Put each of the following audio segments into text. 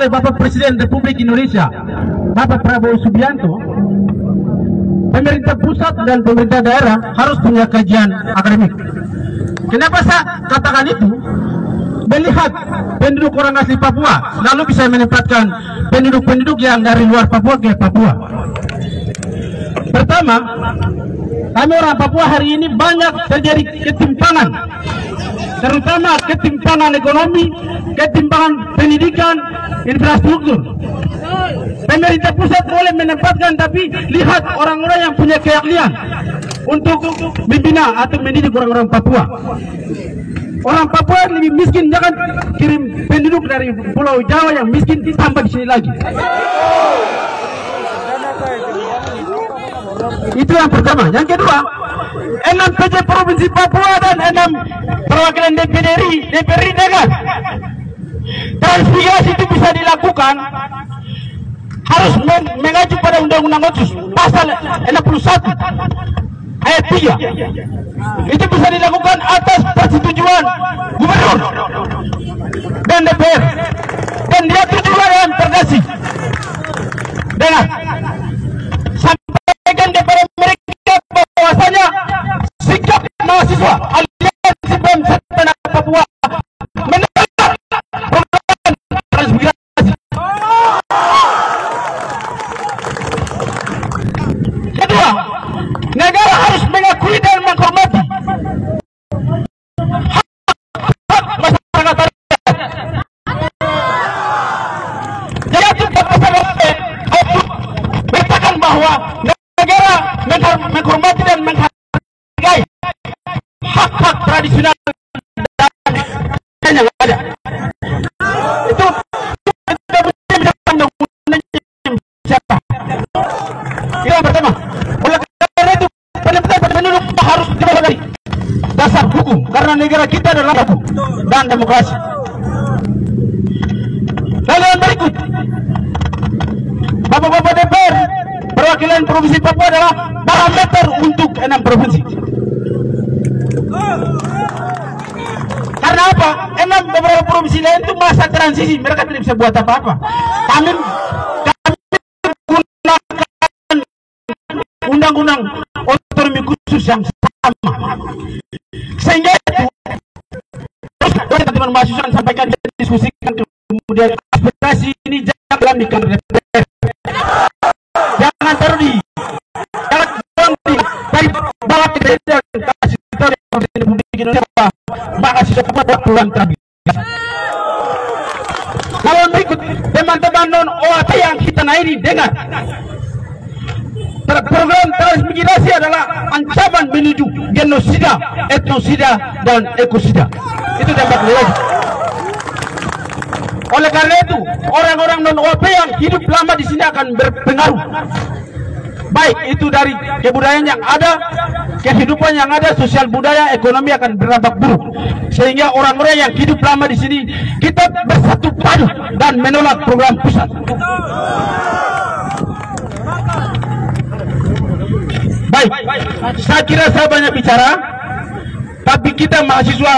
oleh Bapak Presiden Republik Indonesia, Bapak Prabowo Subianto, pemerintah pusat dan pemerintah daerah harus punya kajian akademik. Kenapa saya katakan itu? Melihat penduduk orang asli Papua lalu bisa menempatkan penduduk-penduduk yang dari luar Papua ke Papua. Pertama, kami orang Papua hari ini banyak terjadi ketimpangan, terutama ketimpangan ekonomi, ketimpangan pendidikan, infrastruktur. Pemerintah pusat boleh menempatkan, tapi lihat orang-orang yang punya keahlian untuk membina atau mendidik orang-orang Papua. Orang Papua yang lebih miskin, jangan kirim penduduk dari Pulau Jawa yang miskin tambah di sini lagi. Itu yang pertama. Yang kedua, 6 PJ Provinsi Papua dan 6 perwakilan DPRI dengar. Transmigrasi itu bisa dilakukan harus mengacu pada Undang-Undang Otsus pasal 61 ayat 3. Itu bisa dilakukan atas persetujuan gubernur dan DPR, dan diatur juga dalam Perdasi. Dengar, sampaikan kepada mereka bahwasanya sikap mahasiswa Aliansi BEM Tanah Papua menolak program transmigrasi. Kedua, negara harus mengakui dan menghormati hak masyarakat adat. Jadi itu mengatakan bahwa negara menghormati dan menghargai hak-hak tradisional dan yang ada. Itu siapa? Yang pertama. Oleh karena itu penduduk harus dibawa dari dasar hukum, karena negara kita adalah hukum dan demokrasi. Lalu yang berikut, Bapak-bapak DPR perwakilan Provinsi Papua adalah parameter untuk 6 provinsi. Karena apa? 6 beberapa provinsi lain itu masa transisi, mereka tidak bisa buat apa-apa. Kami gunakan undang-undang otonomi khusus yang sama, sehingga itu teman-teman mahasiswa sampaikan dan diskusikan, kemudian aspirasi ini jangan di kantor DPR, jangan taruh di dari bawah dan kasih tahu di Republik Indonesia mahasiswa pada peluang transmigrasi. Kalau berikut teman-teman non OAT yang kita naik dengar, program transmigrasi adalah ancaman menuju genosida, etnosida, dan ekosida. Itu dapat dilihat. Oleh karena itu, orang-orang non-OAP yang hidup lama di sini akan berpengaruh. Baik itu dari kebudayaan yang ada, kehidupan yang ada, sosial budaya, ekonomi akan berdampak buruk. Sehingga orang-orang yang hidup lama di sini, kita bersatu padu dan menolak program pusat. Baik, saya kira saya banyak bicara, tapi kita mahasiswa.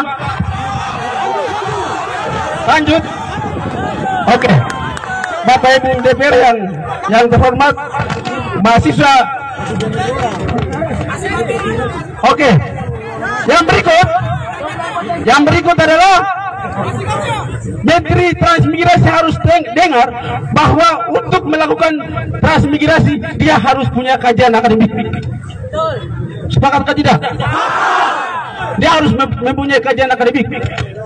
Lanjut. Oke, Bapak Ibu DPR yang terhormat, mahasiswa. Oke, yang berikut adalah Menteri Transmigrasi harus dengar bahwa untuk melakukan transmigrasi dia harus punya kajian akademik. Sepakatkah tidak? Dia harus mempunyai kajian akademik,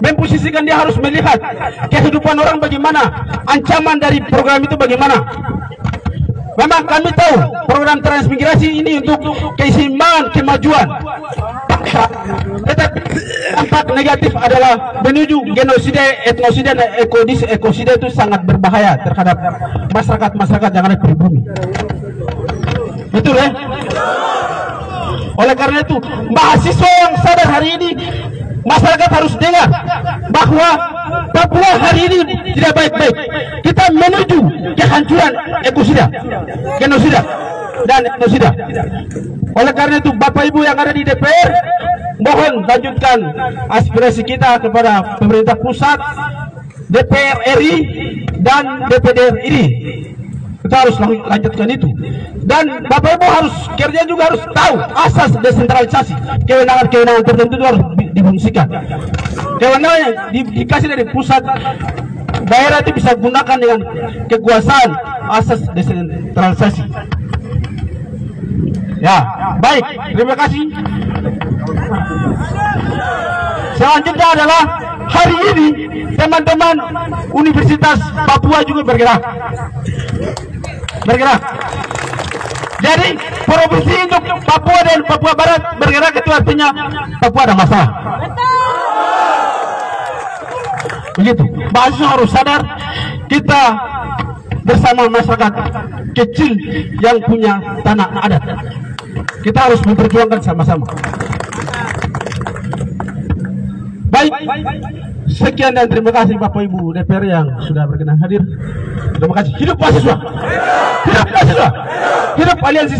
memposisikan, dia harus melihat kehidupan orang bagaimana, ancaman dari program itu bagaimana. Memang kami tahu program transmigrasi ini untuk keseimbangan, kemajuan bangsa, tetapi dampak negatif adalah menuju genosida, etnosida, dan ekosida. Itu sangat berbahaya terhadap masyarakat yang ada di bumi. Betul ya? Oleh karena itu, mahasiswa yang sadar hari ini, masyarakat harus dengar bahwa Papua hari ini tidak baik-baik. Kita menuju kehancuran ekosida, genosida, dan etnosida. Oleh karena itu, Bapak Ibu yang ada di DPR, mohon lanjutkan aspirasi kita kepada pemerintah pusat, DPR RI, dan DPD ini. Kita harus lanjutkan itu. Dan Bapak Ibu harus kerja juga harus tahu asas desentralisasi. Kewenangan-kewenangan tertentu itu harus difungsikan. Kewenangan yang dikasih dari pusat, daerah itu bisa gunakan dengan kekuasaan asas desentralisasi. Ya, baik. Terima kasih. Selanjutnya adalah hari ini teman-teman Universitas Papua juga bergerak. Jadi provinsi untuk Papua dan Papua Barat bergerak itu artinya Papua ada masalah. Begitu. Mahasiswa harus sadar kita bersama masyarakat kecil yang punya tanah adat. Kita harus memperjuangkan sama-sama. Baik, sekian dan terima kasih Bapak Ibu DPR yang sudah berkenan hadir. Terima kasih. Hidup mahasiswa. Hidup mahasiswa. Hidup Aliansi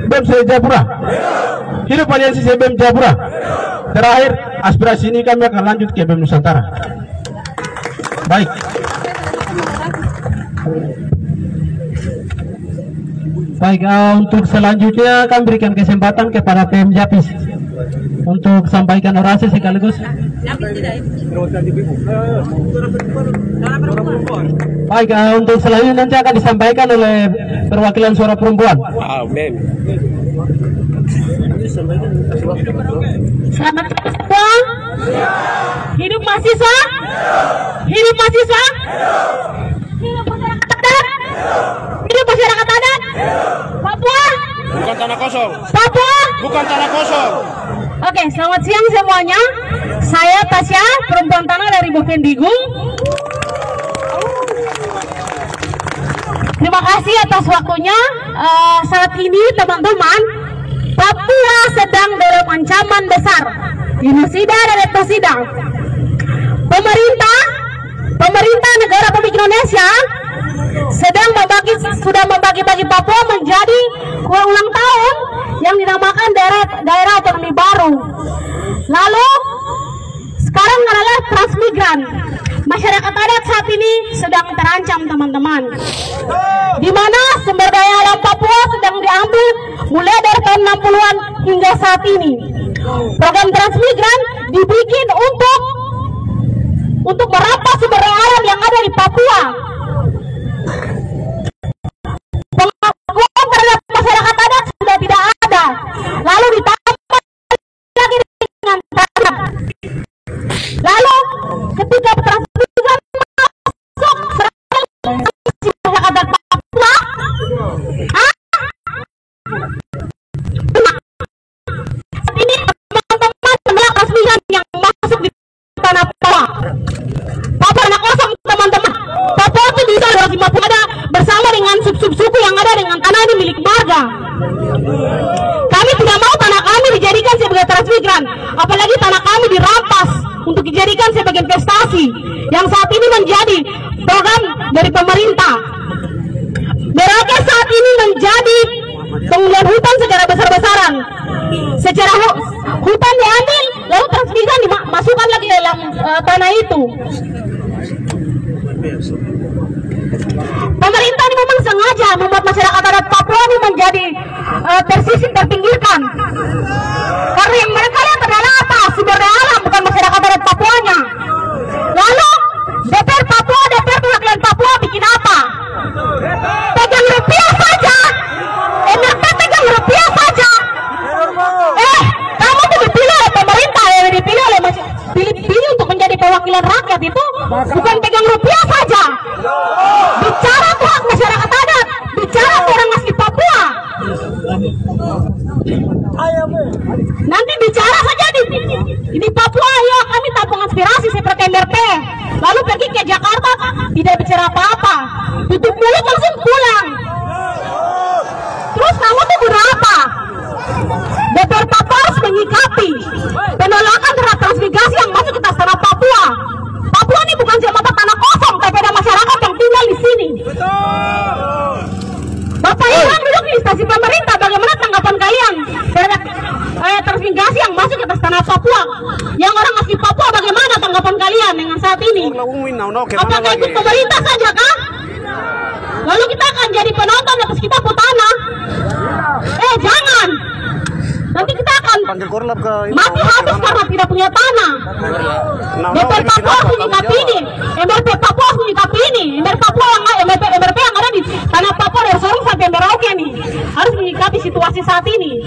BEM Jayapura. Hidup Aliansi BEM Jayapura. Terakhir, aspirasi ini kami akan lanjut ke BEM Nusantara. Baik. Baik, untuk selanjutnya kami berikan kesempatan kepada PM Japis untuk sampaikan orasi sekaligus. Baik, untuk selanjutnya nanti akan disampaikan oleh perwakilan suara perempuan. Amin. Selamat mahasiswa. Hidup mahasiswa. Hidup mahasiswa. Hidup masyarakat adat. Hidup masyarakat adat. Papua. Bukan tanah kosong. Papua. Bukan tanah kosong. Oke, selamat siang semuanya. Saya Tasya, perempuan tanah dari Bovendigul. Terima kasih atas waktunya. Saat ini teman-teman, Papua sedang dalam ancaman besar, genosida dan etnosida. Pemerintah negara Republik Indonesia sudah membagi-bagi Papua menjadi kue ulang tahun yang dinamakan daerah otonomi baru. Lalu sekarang adalah transmigran. Masyarakat adat saat ini sedang terancam teman-teman, di mana sumber daya alam Papua sedang diambil mulai dari tahun 60-an hingga saat ini. Program transmigran dibikin untuk merampas sumber daya alam yang ada di Papua. Pengakuan terhadap masyarakat adat sudah tidak ada, lalu ditambah lagi dengan tanah. Lalu ketika transmigran masuk masyarakat adat Papua, saat ini teman-teman menolak transmigran yang masuk di tanah Papua. Papua anak kosong teman-teman. Papua itu bisa 250 ada bersama dengan sub-sub suku yang ada dengan tanah ini milik warga. Kami tidak mau tanah kami dijadikan sebagai transmigran, apalagi tanah kami dirampas untuk dijadikan sebagai investasi yang saat ini menjadi program dari pemerintah. Mereka saat ini menjadi penggunaan hutan secara besar-besaran. Secara hutan diambil, lalu transmigran dimasukkan lagi dalam tanah itu. Pemerintah ini memang sengaja membuat masyarakat adat Papua ini menjadi tersisih, terpinggirkan. Karena yang mereka lihat adalah apa? Sumber daya alam, bukan masyarakat adat Papuanya. Lalu DPR Papua, DPR perwakilan Papua bikin apa? Pegang rupiah saja. MRP pegang rupiah saja. Kamu tuh dipilih oleh pemerintah, dipilih oleh pilih untuk menjadi perwakilan rakyat itu bukan pegang rupiah saja. Bicara tuh hak masyarakat adat, bicara tuh orang asli Papua. Nanti bicara saja di Papua, ya kami tampung aspirasi seperti MRP. Lalu pergi ke Jakarta, tidak bicara apa-apa, tutup mulut langsung pulang. Terus kamu tuh guna apa? DPR Papua harus menyikapi penolakan terhadap transmigrasi yang masuk ke tanah Papua. Papua ini bukan semata tanah kosong, tapi ada masyarakat yang tinggal di sini. Bapak Iwan duduk di instansi pemerintah, bagaimana tanggapan kalian terhadap transmigrasi yang masuk ke atas tanah Papua. Yang orang asli Papua, bagaimana tanggapan kalian dengan saat ini? Apakah ikut pemerintah saja kah? Lalu kita akan jadi penonton atas kita pun tanah? Jangan. Nanti kita akan mati habis karena tidak punya tanah. DPR Papua harus menyikapi ini. MRP Papua harus menyikapi ini. MRP yang ada di tanah Papua dari Sorong sampai Merauke nih harus menyikapi situasi saat ini.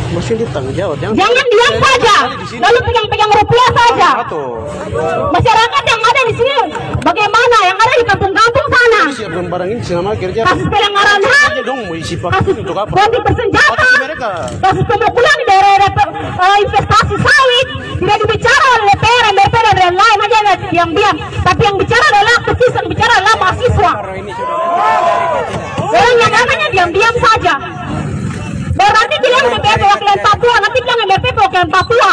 Masih ditanggung jawab. Jangan diam saja, lalu pegang-pegang rupiah saja. Masyarakat yang ada di sini, bagaimana yang ada di kampung-kampung sana? Siapkan barang ini selama kerja. Kasus pelanggaran HAM, kasus politik bersenjata, kasus pemukulan di daerah investasi sawit, tidak dibicara oleh DPR, MPR dan lain-lain aja diam-diam. Tapi yang bicara adalah aktivis, yang bicara adalah mahasiswa. Yang namanya diam-diam saja. Baru nanti bilang DPR perwakilan Papua, nanti bilang MRP perwakilan Papua.